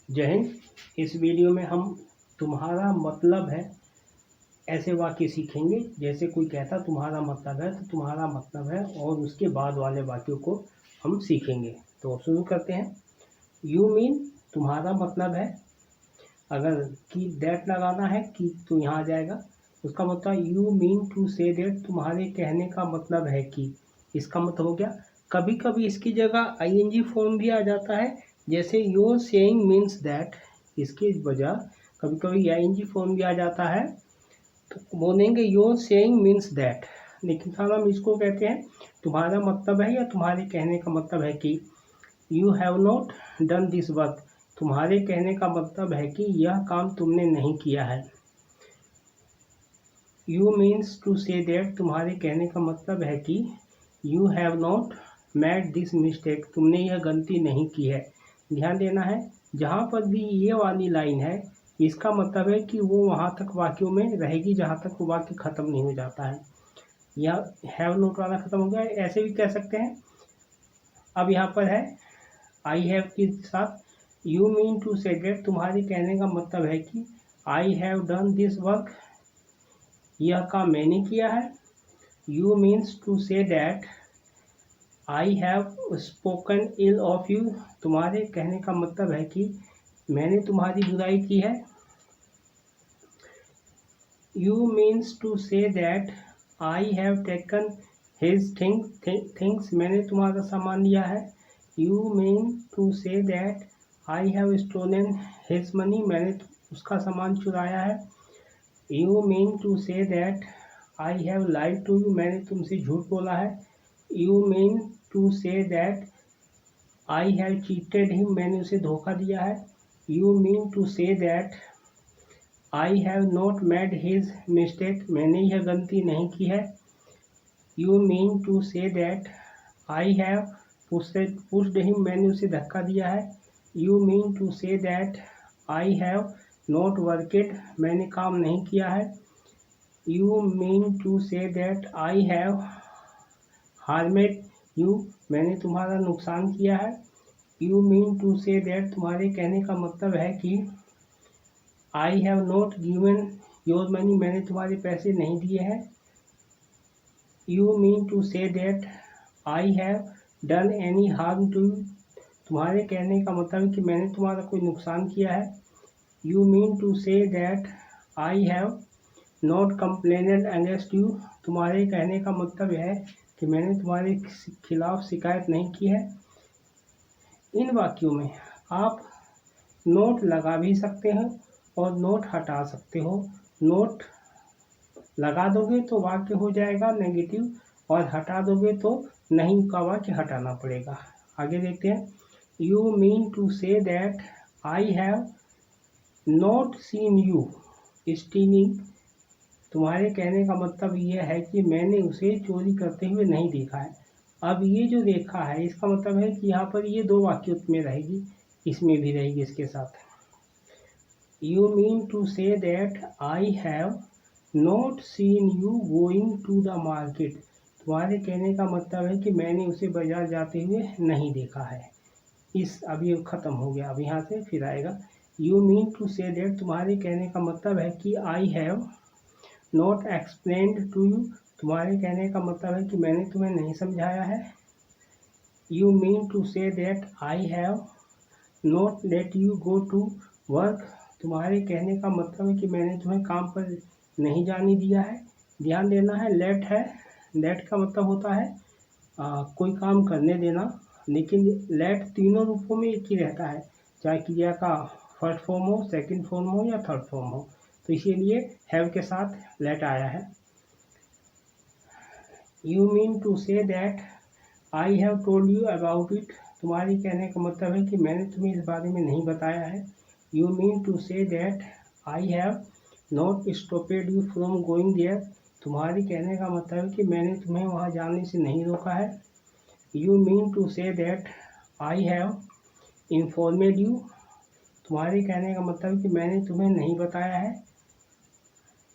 जय हिंद। इस वीडियो में हम तुम्हारा मतलब है ऐसे वाक्य सीखेंगे। जैसे कोई कहता तुम्हारा मतलब है, तो तुम्हारा मतलब है और उसके बाद वाले वाक्यों को हम सीखेंगे। तो शुरू करते हैं। यू मीन तुम्हारा मतलब है। अगर कि दैट लगाना है कि तो यहाँ आ जाएगा। उसका मतलब you mean to say that, तुम्हारे कहने का मतलब है कि। इसका मतलब हो गया। कभी कभी इसकी जगह आईएनजी फॉर्म भी आ जाता है, जैसे योर सेइंग मीन्स दैट। इसकी वजह कभी कभी आईएनजी फॉर्म भी आ जाता है, तो बोलेंगे योर सेइंग मीन्स दैट। लेकिन साहब हम इसको कहते हैं तुम्हारा मतलब है या तुम्हारे कहने का मतलब है कि। You have not done this work, तुम्हारे कहने का मतलब है कि यह काम तुमने नहीं किया है। You means to say that, तुम्हारे कहने का मतलब है कि you have not made this mistake, तुमने यह गलती नहीं की है। ध्यान देना है, जहाँ पर भी ये वाली लाइन है इसका मतलब है कि वो वहाँ तक वाक्यों में रहेगी जहाँ तक वो वाक्य खत्म नहीं हो जाता है। यह हैव नॉट वाला खत्म हो गया, ऐसे भी कह सकते हैं। अब यहाँ पर है आई हैव के साथ you mean to say that, तुम्हारे कहने का मतलब है कि I have done this work, यह काम मैंने किया है। You means to say that I have spoken ill of you, तुम्हारे कहने का मतलब है कि मैंने तुम्हारी बुराई की है। You means to say that I have taken his things, मैंने तुम्हारा सामान लिया है। You mean to say that I have stolen his money, मैंने उसका सामान चुराया है। You mean to say that I have lied to you, मैंने तुमसे झूठ बोला है। You mean to say that I have cheated him, मैंने उसे धोखा दिया है। You mean to say that I have not made his mistake, मैंने यह गलती नहीं की है। You mean to say that I have pushed him, मैंने उसे धक्का दिया है। You mean to say that I have not worked, मैंने काम नहीं किया है। You mean to say that I have harmed you, मैंने तुम्हारा नुकसान किया है। You mean to say that, तुम्हारे कहने का मतलब है कि I have not given your money, मैंने तुम्हारे पैसे नहीं दिए हैं। You mean to say that I have done any harm to you, तुम्हारे कहने का मतलब है कि मैंने तुम्हारा कोई नुकसान किया है। You mean to say that I have not complained against you, तुम्हारे कहने का मतलब है कि मैंने तुम्हारे खिलाफ शिकायत नहीं की है। इन वाक्यों में आप नोट लगा भी सकते हैं और नोट हटा सकते हो। नोट लगा दोगे तो वाक्य हो जाएगा नेगेटिव, और हटा दोगे तो नहीं का वाक्य हटाना पड़ेगा। आगे देखते हैं। You mean to say that I have not seen you stealing, तुम्हारे कहने का मतलब यह है कि मैंने उसे चोरी करते हुए नहीं देखा है। अब ये जो देखा है इसका मतलब है कि यहाँ पर ये दो वाक्य में रहेगी, इसमें भी रहेगी इसके साथ। You mean to say that I have not seen you going to the market, तुम्हारे कहने का मतलब है कि मैंने उसे बाजार जाते हुए नहीं देखा है। इस अब ये ख़त्म हो गया, अब यहाँ से फिर आएगा। You mean to say that, तुम्हारे कहने का मतलब है कि I have not explained to you, तुम्हारे कहने का मतलब है कि मैंने तुम्हें नहीं समझाया है। You mean to say that I have not let you go to work, तुम्हारे कहने का मतलब है कि मैंने तुम्हें काम पर नहीं जाने दिया है। ध्यान देना है, लेट है, लेट का मतलब होता है कोई काम करने देना, लेकिन लेट तीनों रूपों में एक ही रहता है, चाहे क्रिया का फर्स्ट फॉर्म हो, सेकंड फॉर्म हो या थर्ड फॉर्म हो। तो इसीलिए हैव के साथ लेट आया है। You mean to say that I have told you about it, तुम्हारे कहने का मतलब है कि मैंने तुम्हें इस बारे में नहीं बताया है। You mean to say that I have not stopped you from going there, तुम्हारे कहने का मतलब है कि मैंने तुम्हें वहाँ जाने से नहीं रोका है। You mean to say that I have informed you, तुम्हारे कहने का मतलब है कि मैंने तुम्हें नहीं बताया है।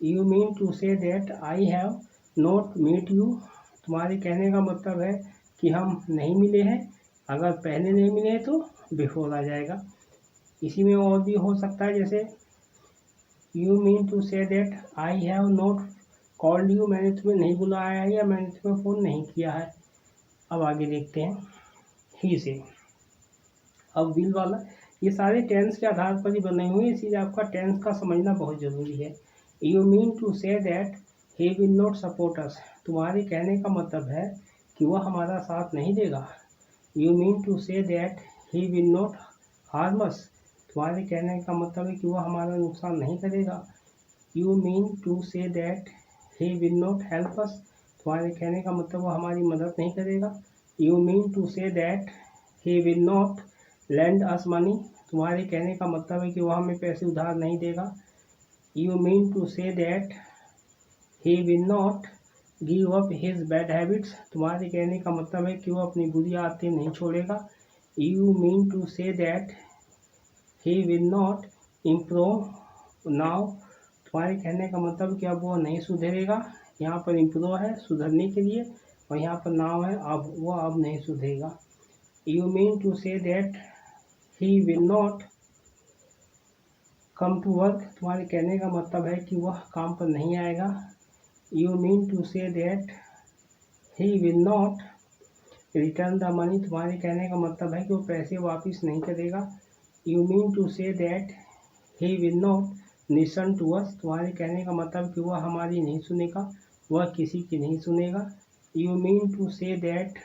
You mean to say that I have not meet you, तुम्हारे कहने का मतलब है कि हम नहीं मिले हैं। अगर पहले नहीं मिले हैं तो बिफोर आ जाएगा। इसी में और भी हो सकता है, जैसे you mean to say that I have not called you, मैंने तुम्हें नहीं बुलाया है या मैंने तुम्हें फ़ोन नहीं किया है। अब आगे देखते हैं ही से। अब विल वाला, ये सारे टेंस के आधार पर ही बने हुए हैं, इसलिए आपका टेंस का समझना बहुत ज़रूरी है। You mean to say that he will not support us, तुम्हारे कहने का मतलब है कि वह हमारा साथ नहीं देगा। You mean to say that he will not harm us, तुम्हारे कहने का मतलब है कि वह हमारा नुकसान नहीं करेगा। You mean to say that he will not help us, तुम्हारे कहने का मतलब वह हमारी मदद नहीं करेगा। You mean to say that he will not lend us money, तुम्हारे कहने का मतलब है कि वह हमें पैसे उधार नहीं देगा। You mean to say that he will not give up his bad habits, तुम्हारे कहने का मतलब है कि वह अपनी बुरी आदतें नहीं छोड़ेगा। You mean to say that he will not improve now, तुम्हारे कहने का मतलब कि अब वो नहीं सुधरेगा। यहाँ पर इम्प्रूव है सुधरने के लिए, और यहाँ पर नाउ है अब, वो अब नहीं सुधरेगा। You mean to say that he will not come to work, तुम्हारे कहने का मतलब है कि वह काम पर नहीं आएगा। You mean to say that he will not return the money, तुम्हारे कहने का मतलब है कि वो पैसे वापस नहीं करेगा। You mean to say that he will not listen to us, तुम्हारे कहने का मतलब कि वह हमारी नहीं सुनेगा, वह किसी की नहीं सुनेगा। You mean to say that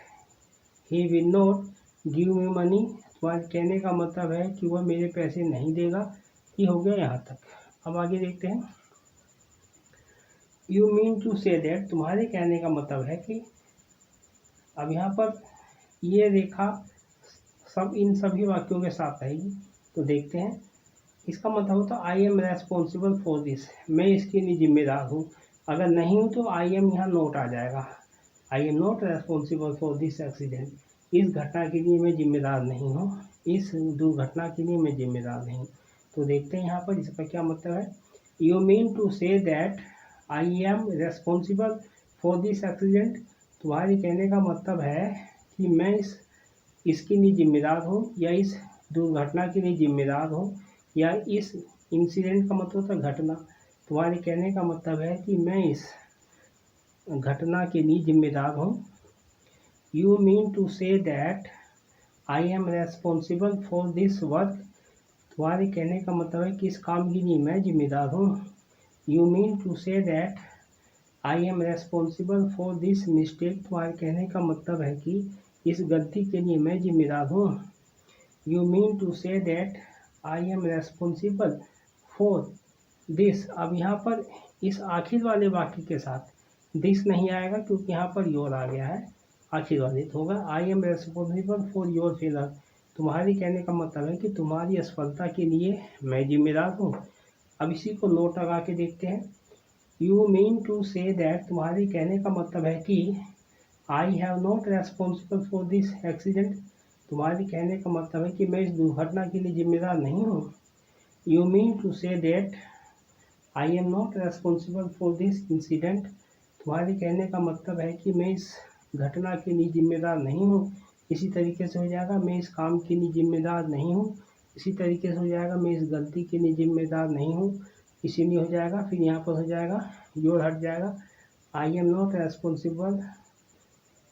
he will not give me money, तुम्हारे कहने का मतलब है कि वह मेरे पैसे नहीं देगा। ये हो गया यहाँ तक। अब आगे देखते हैं। You mean to say that, तुम्हारे कहने का मतलब है कि, अब यहाँ पर ये रेखा सब इन सभी वाक्यों के साथ रहेगी, तो देखते हैं। इसका मतलब होता है आई एम रेस्पॉन्सिबल फॉर दिस, मैं इसके लिए जिम्मेदार हूँ। अगर नहीं हूँ तो आई एम यहाँ नोट आ जाएगा। आई am not responsible for this accident, इस घटना के लिए मैं जिम्मेदार नहीं हूँ, इस दुर्घटना के लिए मैं जिम्मेदार नहीं। तो देखते हैं यहाँ पर इसका क्या मतलब है। You mean to say that I am responsible for this accident, तुम्हारे कहने का मतलब है कि मैं इसके लिए जिम्मेदार हूँ, या इस दुर्घटना के लिए जिम्मेदार हूँ, या इस इंसिडेंट का मतलब होता है घटना, तुम्हारे कहने का मतलब है कि मैं इस घटना के लिए जिम्मेदार हूँ। You mean to say that I am responsible for this work, तुम्हारे कहने का मतलब है कि इस काम के लिए मैं जिम्मेदार हूँ। You mean to say that I am responsible for this mistake, तुम्हारे कहने का मतलब है कि इस गलती के लिए मैं जिम्मेदार हूँ। You mean to say that I am responsible for this, अब यहाँ पर इस आखिर वाले वाक्य के साथ दिस नहीं आएगा क्योंकि यहाँ पर योर आ गया है आखिर वाले, तो होगा आई am responsible for your failure, तुम्हारी कहने का मतलब है कि तुम्हारी असफलता के लिए मैं जिम्मेदार हूँ। अब इसी को नोट लगा के देखते हैं। You mean to say that, तुम्हारी कहने का मतलब है कि I have not responsible for this accident, तुम्हारी कहने का मतलब है कि मैं इस दुर्घटना के लिए जिम्मेदार नहीं हूँ। You mean to say that I am not responsible for this incident, तुम्हारे कहने का मतलब है कि मैं इस घटना के लिए जिम्मेदार नहीं हूँ। इसी तरीके से हो जाएगा मैं इस काम के लिए जिम्मेदार नहीं हूँ, इसी तरीके से हो जाएगा मैं इस गलती के लिए जिम्मेदार नहीं हूँ, इसीलिए हो जाएगा। फिर यहाँ पर हो जाएगा योर हट जाएगा, आई am not responsible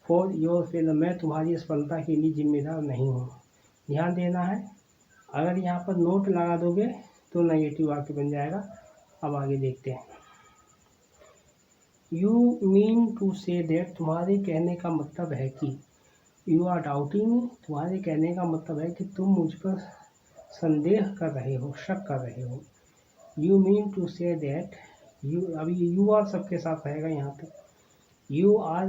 for your failure, मैं तुम्हारी असफलता के लिए जिम्मेदार नहीं हूँ। ध्यान देना है, अगर यहाँ पर नोट लगा दोगे तो नेगेटिव वाक्य बन जाएगा। अब आगे देखते हैं। You mean to say that, तुम्हारे कहने का मतलब है कि यू आर डाउटिंग मी, तुम्हारे कहने का मतलब है कि तुम मुझ पर संदेह कर रहे हो, शक कर रहे हो। You mean to say that you, अभी यू आर सबके साथ रहेगा यहाँ तक। यू आर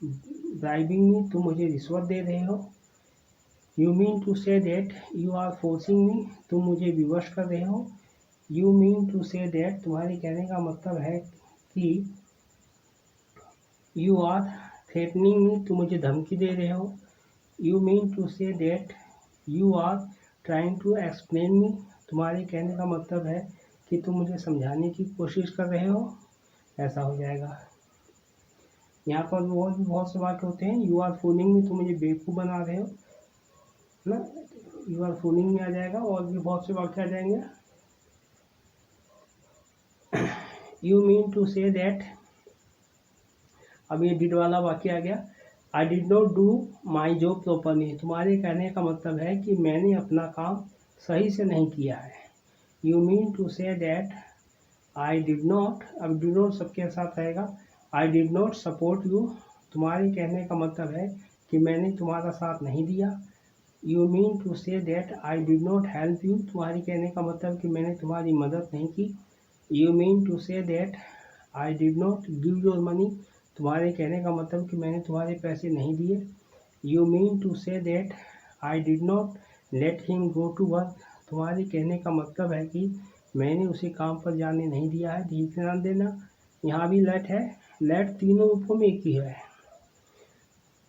ब्राइबिंग मी, तुम मुझे रिश्वत दे रहे हो। You mean to say that you are forcing me, तुम मुझे विवश कर रहे हो। You mean to say that, तुम्हारे कहने का मतलब है कि यू आर थ्रेटनिंग मी, तुम मुझे धमकी दे रहे हो। You mean to say that you are trying to explain me, तुम्हारे कहने का मतलब है कि तुम मुझे समझाने की कोशिश कर रहे हो, ऐसा हो जाएगा। यहाँ पर बहुत से वाक्य होते हैं। यू आर फूलिंग मी, तुम मुझे बेवकूफ़ बना रहे हो ना, यू आर फूलिंग में आ जाएगा, और भी बहुत से वाक्य आ जाएंगे। You mean to say that, अब ये डिड वाला वाक्य आ गया। I did not do my job properly, तुम्हारे कहने का मतलब है कि मैंने अपना काम सही से नहीं किया है। You mean to say that I did not, अब डिड नॉट सबके साथ रहेगा। I did not support you, तुम्हारे कहने का मतलब है कि मैंने तुम्हारा साथ नहीं दिया। You mean to say that I did not help you, तुम्हारे कहने का मतलब कि मैंने तुम्हारी मदद नहीं की। You mean to say that I did not give your money, तुम्हारे कहने का मतलब कि मैंने तुम्हारे पैसे नहीं दिए। You mean to say that I did not let him go to work, तुम्हारे कहने का मतलब है कि मैंने उसे काम पर जाने नहीं दिया है। ध्यान देना, यहाँ भी लेट है, लेट तीनों रूपों में एक ही है।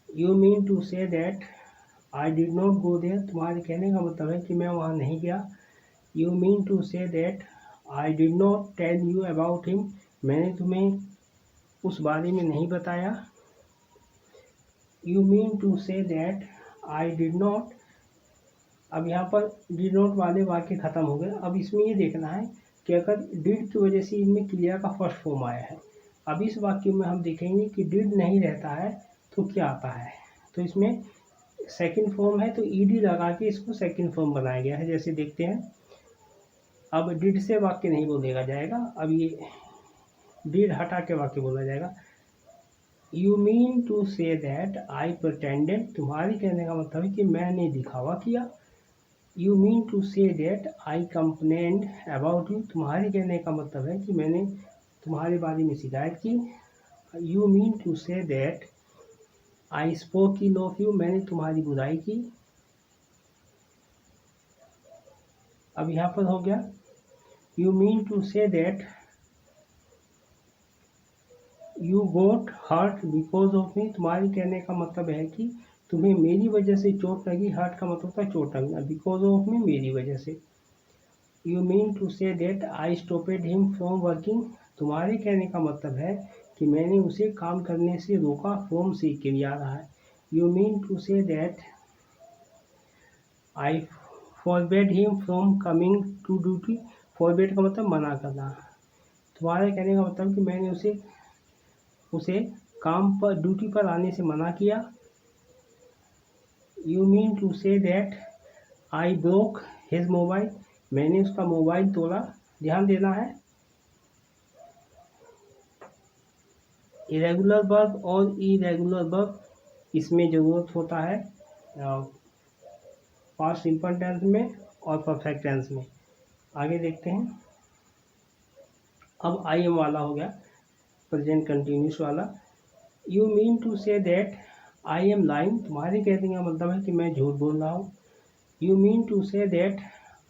You mean to say that I did not go there, तुम्हारे कहने का मतलब है कि मैं वहाँ नहीं गया। You mean to say that I did not tell you about him, मैंने तुम्हें उस बारे में नहीं बताया। You mean to say that I did not, अब यहाँ पर डिड नॉट वाले वाक्य खत्म हो गए। अब इसमें ये देखना है कि अगर डिड की वजह से इनमें क्रिया का फर्स्ट फॉर्म आया है। अब इस वाक्य में हम देखेंगे कि डिड नहीं रहता है तो क्या आता है, तो इसमें सेकंड फॉर्म है तो ईडी लगा के इसको सेकंड फॉर्म बनाया गया है। जैसे देखते हैं, अब डिड से वाक्य नहीं बोलेगा जाएगा, अब ये डिड हटा के वाक्य बोला जाएगा। You mean to say that I pretended, तुम्हारी कहने का मतलब है कि मैंने दिखावा किया। You mean to say that I complained about you, तुम्हारे कहने का मतलब है कि मैंने तुम्हारे बारे में शिकायत की। You mean to say that I spoke ill of you, मैंने तुम्हारी बुराई की। अब यहाँ पर हो गया you mean to say that you got hurt because of me, तुम्हारे कहने का मतलब है कि तुम्हें मेरी वजह से चोट लगी। हर्ट का मतलब होता है चोट लगना, बिकॉज ऑफ मी मेरी वजह से। You mean to say that I stopped him from working, तुम्हारे कहने का मतलब है कि मैंने उसे काम करने से रोका। फ्रॉम से क्रिया रहा है। You mean to say that I forbade him from coming to duty, forbade का मतलब मना करना, तुम्हारे कहने का मतलब कि मैंने उसे काम पर ड्यूटी पर आने से मना किया। You mean to say that I broke his mobile, मैंने उसका मोबाइल तोड़ा। ध्यान देना है, इरेगुलर वर्ब और इरेगुलर वर्ब इसमें ज़रूरत होता है पास्ट सिंपल टेंस में और परफेक्ट टेंस में। आगे देखते हैं, अब आई एम वाला हो गया, प्रेजेंट कंटिन्यूस वाला। You mean to say that I am lying, तुम्हारे कहने का मतलब है कि मैं झूठ बोल रहा हूँ। You mean to say that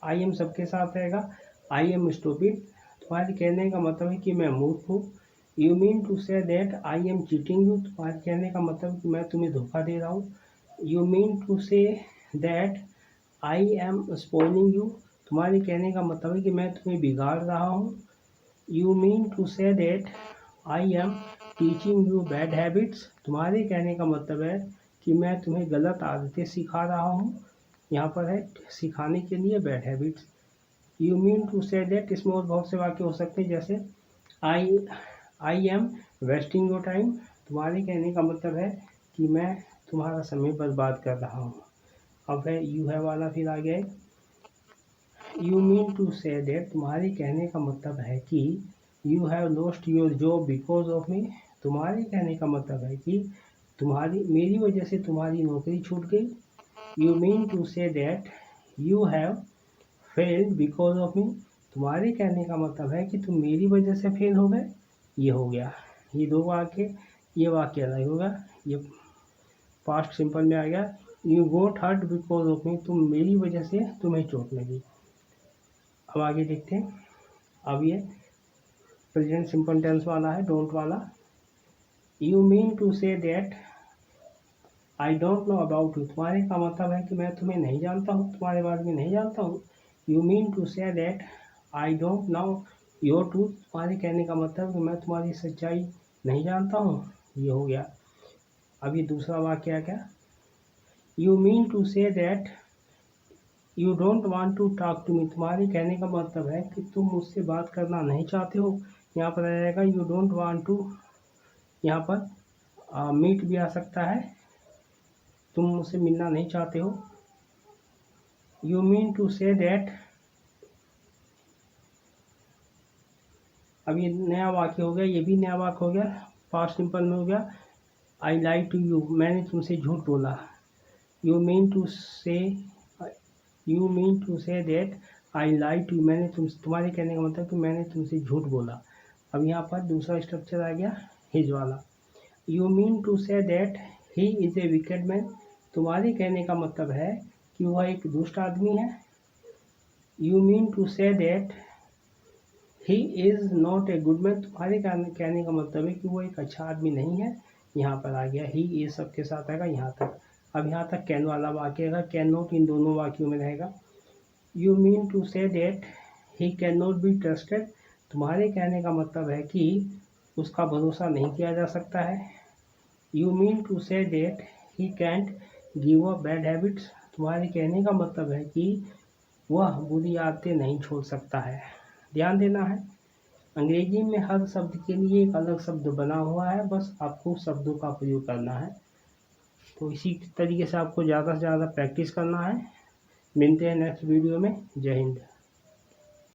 I am सबके साथ रहेगा। आई एम स्टूपिड, तुम्हारे कहने का मतलब है कि मैं मूर्ख हूँ। You mean to say that I am cheating you, तुम्हारे कहने का मतलब कि मैं तुम्हें धोखा दे रहा हूँ। You mean to say that I am spoiling you, तुम्हारे कहने का मतलब है कि मैं तुम्हें बिगाड़ रहा हूँ। You mean to say that I am teaching you bad habits, तुम्हारे कहने का मतलब है कि मैं तुम्हें गलत आदतें सिखा रहा हूँ। यहाँ पर है सिखाने के लिए bad habits. You mean to say that, इसमें और बहुत से वाक्य हो सकते हैं, जैसे I am wasting your time, तुम्हारे कहने का मतलब है कि मैं तुम्हारा समय बर्बाद कर रहा हूँ। अब है यू है वाला, फिर आ गया you mean to say that, तुम्हारे कहने का मतलब है कि you have lost your job because of me, तुम्हारे कहने का मतलब है कि मेरी वजह से तुम्हारी नौकरी छूट गई। You mean to say that you have failed because of me, तुम्हारे कहने का मतलब है कि तुम मेरी वजह से फेल हो गए। ये हो गया, ये दो वाक्य, ये वाक्य अलग होगा, ये पास्ट सिंपल में आ गया। You got hurt because of me, तुम मेरी वजह से तुम्हें चोट लगी। अब आगे देखते हैं, अब ये प्रेजेंट सिंपल टेंस वाला है, डोंट वाला। You mean to say that I don't know about you, तुम्हारे का मतलब है कि मैं तुम्हें नहीं जानता हूँ, तुम्हारे बारे में नहीं जानता हूँ। You mean to say that I don't know your truth, तुम्हारे कहने का मतलब कि मैं तुम्हारी सच्चाई नहीं जानता हूँ। ये हो गया। अब ये दूसरा वाक्य क्या, you mean to say that you don't want to talk to me, तुम्हारे कहने का मतलब है कि तुम मुझसे बात करना नहीं चाहते हो। यहाँ पर आ जाएगा यू डोंट वांट टू, यहाँ पर मीट भी आ सकता है, तुम मुझसे मिलना नहीं चाहते हो। You mean to say that, अब ये नया वाक्य हो गया, ये भी नया वाक्य हो गया, पास्ट सिंपल में हो गया। आई लाइक टू यू, मैंने तुमसे झूठ बोला। You mean to say that I like to, मैंने तुम्हारे कहने का मतलब कि मैंने तुमसे झूठ बोला। अब यहाँ पर दूसरा स्ट्रक्चर आ गया हिज वाला। You mean to say that he is a wicked man, तुम्हारे कहने का मतलब है कि वह एक दुष्ट आदमी है। You mean to say that he is not a good man, तुम्हारे कहने का मतलब है कि वो एक अच्छा आदमी नहीं है। यहाँ पर आ गया ही, ये सबके साथ आएगा यहाँ तक। अब यहाँ तक कैन वाला वाक्य आएगा, कैन नॉट इन दोनों वाक्यों में रहेगा। You mean to say that he can not be trusted, तुम्हारे कहने का मतलब है कि उसका भरोसा नहीं किया जा सकता है। You mean to say that he can't give up bad habits, तुम्हारे कहने का मतलब है कि वह बुरी आदतें नहीं छोड़ सकता है। ध्यान देना है, अंग्रेजी में हर शब्द के लिए एक अलग शब्द बना हुआ है, बस आपको शब्दों का प्रयोग करना है। तो इसी तरीके से आपको ज़्यादा से ज़्यादा प्रैक्टिस करना है। मिलते हैं नेक्स्ट वीडियो में। जय हिंद।